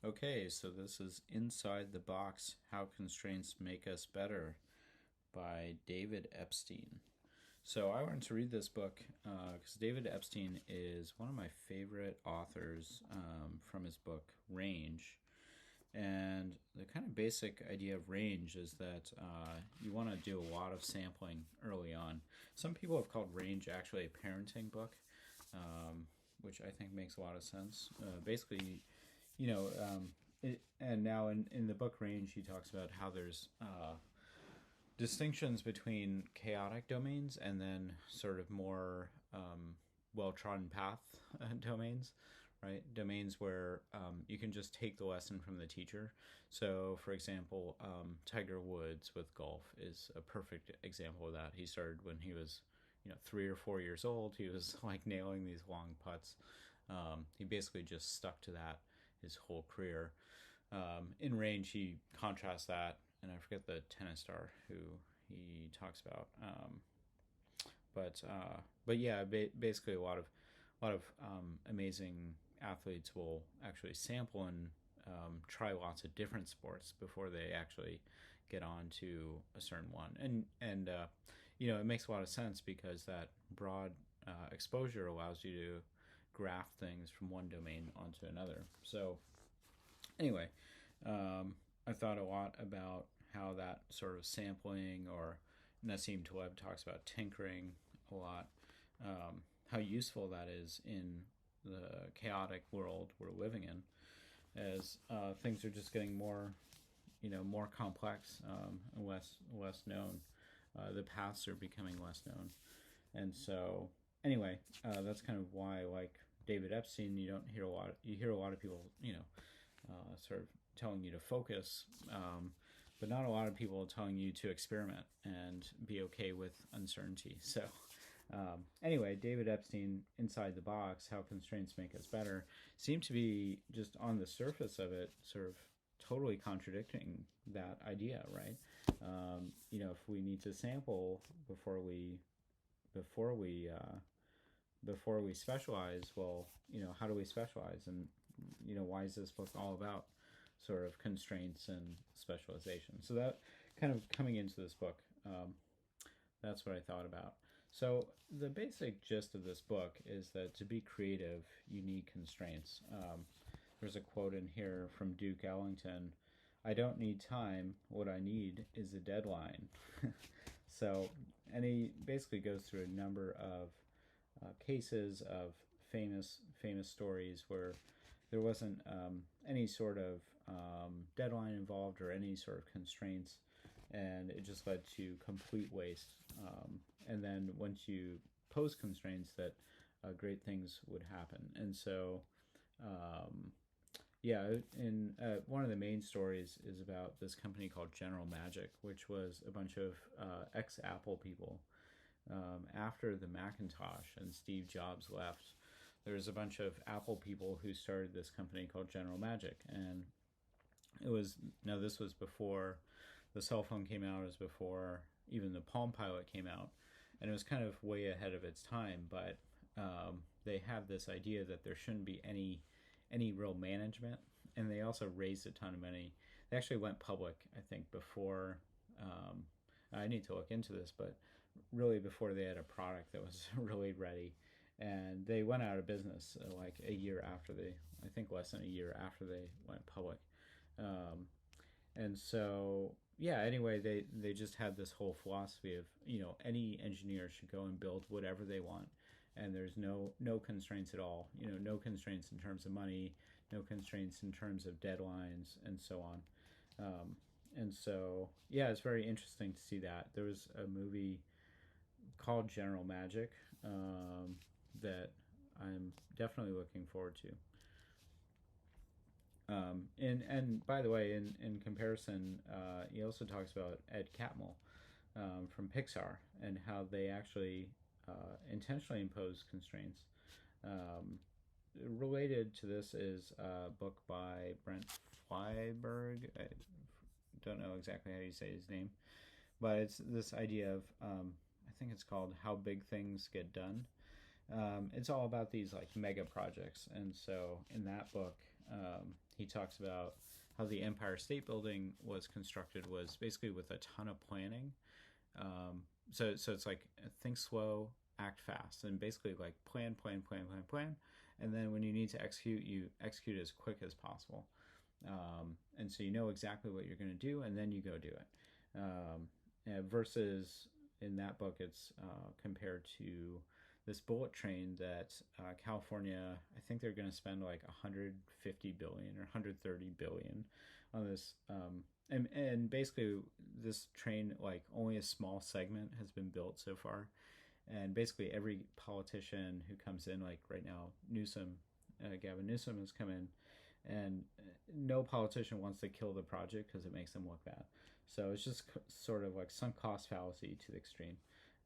Okay, so this is Inside the Box: How Constraints Make Us Better by David Epstein. So I wanted to read this book because David Epstein is one of my favorite authors from his book Range. And the kind of basic idea of range is that you want to do a lot of sampling early on. Some people have called Range actually a parenting book, which I think makes a lot of sense. Basically, and now in the book Range, he talks about how there's distinctions between chaotic domains and then sort of more well-trodden path domains, right? Domains where you can just take the lesson from the teacher. So, for example, Tiger Woods with golf is a perfect example of that. He started when he was 3 or 4 years old. He was like nailing these long putts. He basically just stuck to that his whole career. In Range, he contrasts that, and I forget the tennis star who he talks about. But yeah, basically a lot of amazing athletes will actually sample and try lots of different sports before they actually get on to a certain one. And it makes a lot of sense because that broad exposure allows you to graft things from one domain onto another. So anyway, I thought a lot about how that sort of sampling, or Nassim Taleb talks about tinkering a lot, how useful that is in the chaotic world we're living in, as things are just getting more complex and less known. The paths are becoming less known, and so anyway, that's kind of why I like David Epstein. You hear a lot of people, sort of telling you to focus, but not a lot of people telling you to experiment and be okay with uncertainty. So anyway, David Epstein, Inside the Box: How Constraints Make Us Better, seemed to be just on the surface of it, sort of totally contradicting that idea, right? If we need to sample before we specialize, well, how do we specialize? And why is this book all about sort of constraints and specialization? So that kind of coming into this book, that's what I thought about. So the basic gist of this book is that to be creative, you need constraints. There's a quote in here from Duke Ellington: "I don't need time. What I need is a deadline." So, and he basically goes through a number of cases of famous stories where there wasn't any sort of deadline involved or any sort of constraints, and it just led to complete waste. And then once you pose constraints, that great things would happen. And so, in one of the main stories is about this company called General Magic, which was a bunch of ex-Apple people. After the Macintosh and Steve Jobs left, there was a bunch of Apple people who started this company called General Magic. And this was before the cell phone came out, it was before even the Palm Pilot came out, and it was kind of way ahead of its time. But they have this idea that there shouldn't be any real management, and they also raised a ton of money. They actually went public, I think, before. I need to look into this, but really before they had a product that was really ready, and they went out of business like a year after I think less than a year after they went public. And so anyway, they just had this whole philosophy of any engineer should go and build whatever they want, and there's no constraints at all. No constraints in terms of money, no constraints in terms of deadlines, and so on. And so it's very interesting to see that. There was a movie called General Magic that I'm definitely looking forward to. And by the way, in comparison, he also talks about Ed Catmull from Pixar and how they actually intentionally impose constraints. Related to this is a book by Brent Flyberg. I don't know exactly how you say his name, but it's this idea of I think it's called How Big Things Get Done. It's all about these like mega projects, and so in that book, he talks about how the Empire State Building was constructed was basically with a ton of planning. So it's like think slow, act fast, and basically like plan, and then when you need to execute, you execute as quick as possible. And so you know exactly what you're going to do, and then you go do it. Versus in that book, it's compared to this bullet train that California, I think they're going to spend like 150 billion or 130 billion on this. And basically, this train, like only a small segment has been built so far. And basically, every politician who comes in, like right now, Gavin Newsom has come in, and no politician wants to kill the project because it makes them look bad. So it's just sort of like sunk cost fallacy to the extreme.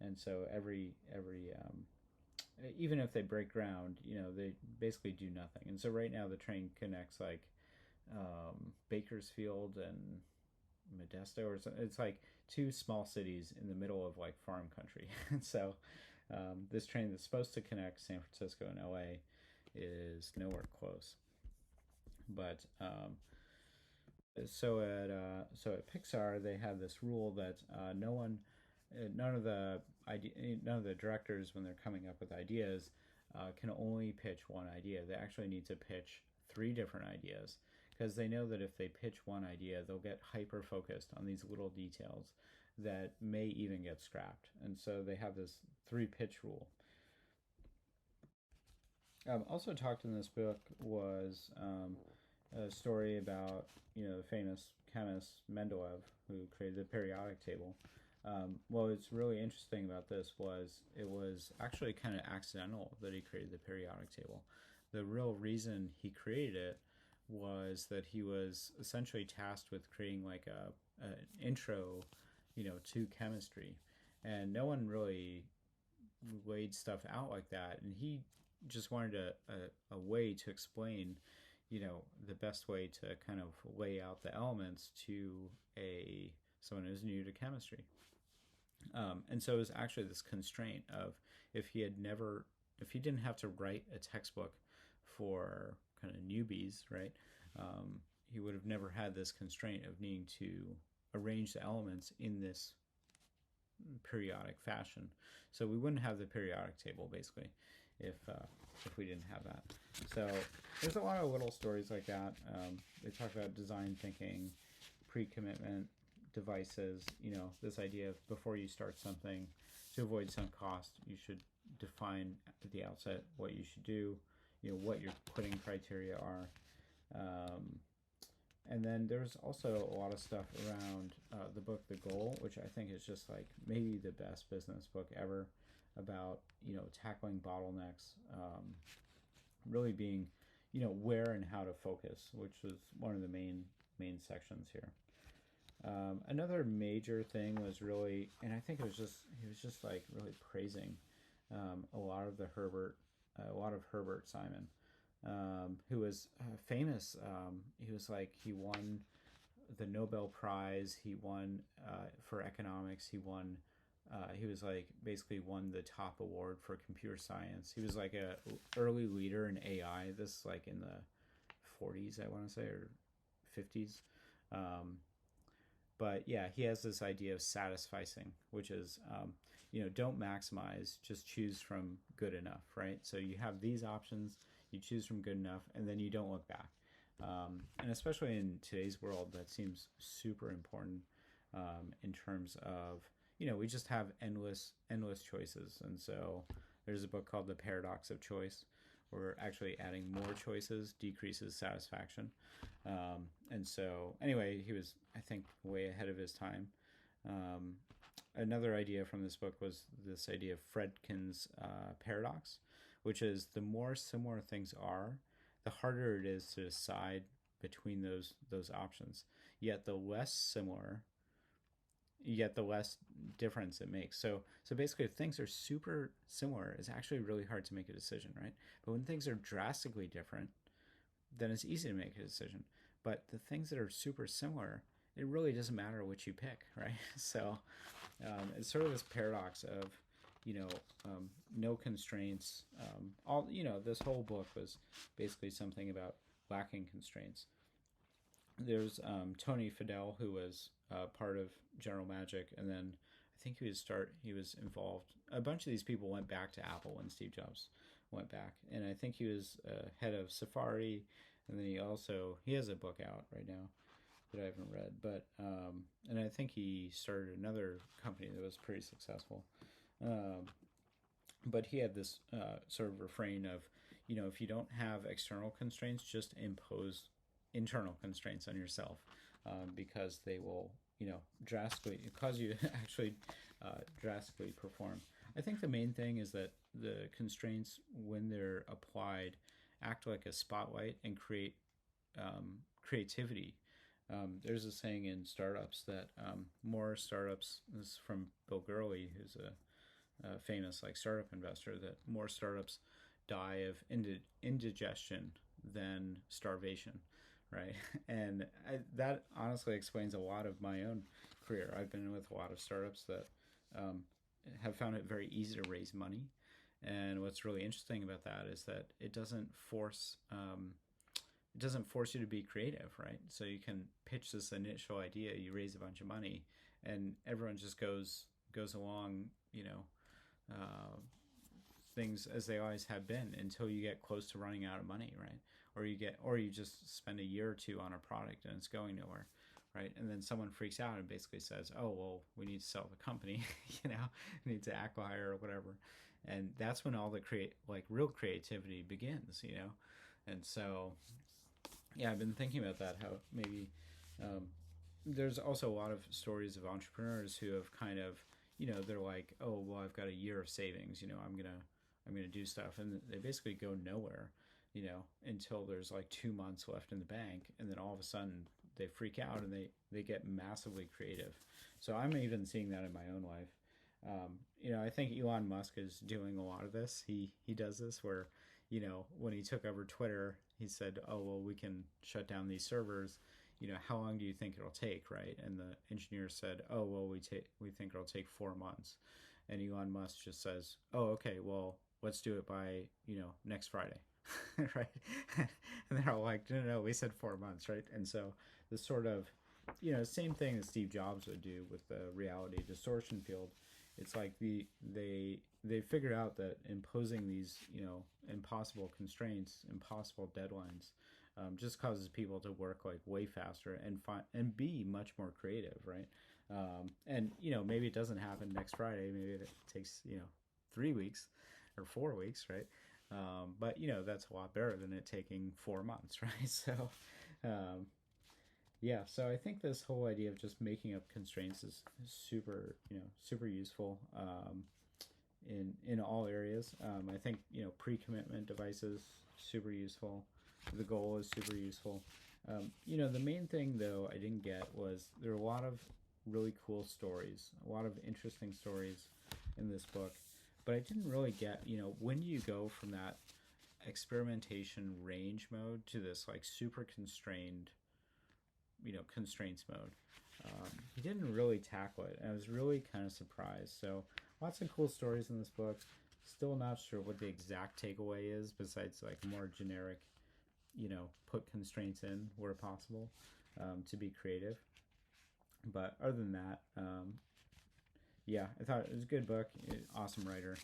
And so even if they break ground, they basically do nothing. And so right now the train connects like Bakersfield and Modesto, or something. It's like two small cities in the middle of like farm country. And so this train that's supposed to connect San Francisco and LA is nowhere close. But so at Pixar they have this rule that none of the directors, when they're coming up with ideas, can only pitch one idea. They actually need to pitch 3 different ideas, because they know that if they pitch one idea, they'll get hyper focused on these little details that may even get scrapped. And so they have this 3 pitch rule. Also talked in this book was a story about the famous chemist Mendeleev, who created the periodic table. What's really interesting about this was it was actually kind of accidental that he created the periodic table. The real reason he created it was that he was essentially tasked with creating like an intro, to chemistry, and no one really laid stuff out like that, and he just wanted a way to explain, the best way to kind of lay out the elements to someone who's new to chemistry. And so it was actually this constraint of if he didn't have to write a textbook for kind of newbies, right? He would have never had this constraint of needing to arrange the elements in this periodic fashion. So we wouldn't have the periodic table basically if we didn't have that. So there's a lot of little stories like that. They talk about design thinking, pre-commitment, devices, this idea of before you start something, to avoid sunk cost, you should define at the outset what you should do, what your quitting criteria are. And then there's also a lot of stuff around the book The Goal, which I think is just like maybe the best business book ever, about tackling bottlenecks, really being where and how to focus, which was one of the main sections here. Another major thing was really, and I think he was just like really praising a lot of Herbert Simon, who was famous. He won the Nobel Prize. He won for economics. He was like basically won the top award for computer science. He was like a early leader in AI. This like in the 40s, I want to say, or 50s. But yeah, he has this idea of satisficing, which is, don't maximize, just choose from good enough, right? So you have these options, you choose from good enough, and then you don't look back. And especially in today's world, that seems super important in terms of, we just have endless choices. And so there's a book called The Paradox of Choice, where actually adding more choices decreases satisfaction. And so anyway, he was, I think, way ahead of his time. Another idea from this book was this idea of Fredkin's paradox, which is the more similar things are, the harder it is to decide between those options. Yet the less similar, the less difference it makes. So basically, if things are super similar, it's actually really hard to make a decision, right? But when things are drastically different, then it's easy to make a decision. But the things that are super similar, it really doesn't matter which you pick, right? So it's sort of this paradox of, no constraints. This whole book was basically something about lacking constraints. There's Tony Fadell, who was part of General Magic, and then I think he was involved. A bunch of these people went back to Apple when Steve Jobs went back, and I think he was head of Safari, and then he has a book out right now that I haven't read, but and I think he started another company that was pretty successful. Um, but he had this sort of refrain of, if you don't have external constraints, just impose internal constraints on yourself, because they will, drastically cause you to actually drastically perform. I think the main thing is that the constraints, when they're applied, act like a spotlight and create creativity. There's a saying in startups that more startups, this is from Bill Gurley, who's a famous startup investor, that more startups die of indigestion than starvation, right? And that honestly explains a lot of my own career. I've been with a lot of startups that um, have found it very easy to raise money. And what's really interesting about that is that it doesn't force you to be creative, right? So you can pitch this initial idea, you raise a bunch of money, and everyone just goes along, uh, things as they always have been until you get close to running out of money, right? Or you just spend a year or two on a product and it's going nowhere, right? And then someone freaks out and basically says, "Oh, well, we need to sell the company, we need to acquire or whatever," and that's when all the real creativity begins, And so, yeah, I've been thinking about that. How maybe um, there's also a lot of stories of entrepreneurs who have kind of, they're like, "Oh, well, I've got a year of savings. I'm gonna do stuff," and they basically go nowhere, until there's 2 months left in the bank, and then all of a sudden they freak out and they get massively creative. So I'm even seeing that in my own life. I think Elon Musk is doing a lot of this. He does this where, when he took over Twitter, he said, "Oh, well, we can shut down these servers. How long do you think it'll take?" Right? And the engineer said, "Oh, well, we think it'll take 4 months." And Elon Musk just says, "Oh, okay, well, let's do it by, next Friday." Right? And they're all like, "No, no, no, we said 4 months," right? And so this sort of, same thing that Steve Jobs would do with the reality distortion field. It's like they figured out that imposing these, impossible constraints, impossible deadlines, just causes people to work way faster and be much more creative, right? And maybe it doesn't happen next Friday. Maybe it takes 3 weeks or 4 weeks, right? But that's a lot better than it taking 4 months, right? So, um, yeah. So I think this whole idea of just making up constraints is super, super useful. In all areas. I think pre-commitment devices super useful. The goal is super useful. The main thing though I didn't get was there are a lot of really cool stories, a lot of interesting stories in this book, but I didn't really get when do you go from that experimentation range mode to this super constrained constraints mode. He didn't really tackle it, and I was really kind of surprised. So lots of cool stories in this book. Still not sure what the exact takeaway is, besides more generic, put constraints in where possible, to be creative. But other than that, yeah, I thought it was a good book. Awesome writer.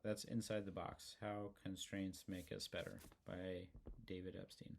That's Inside the Box: How Constraints Make Us Better by David Epstein.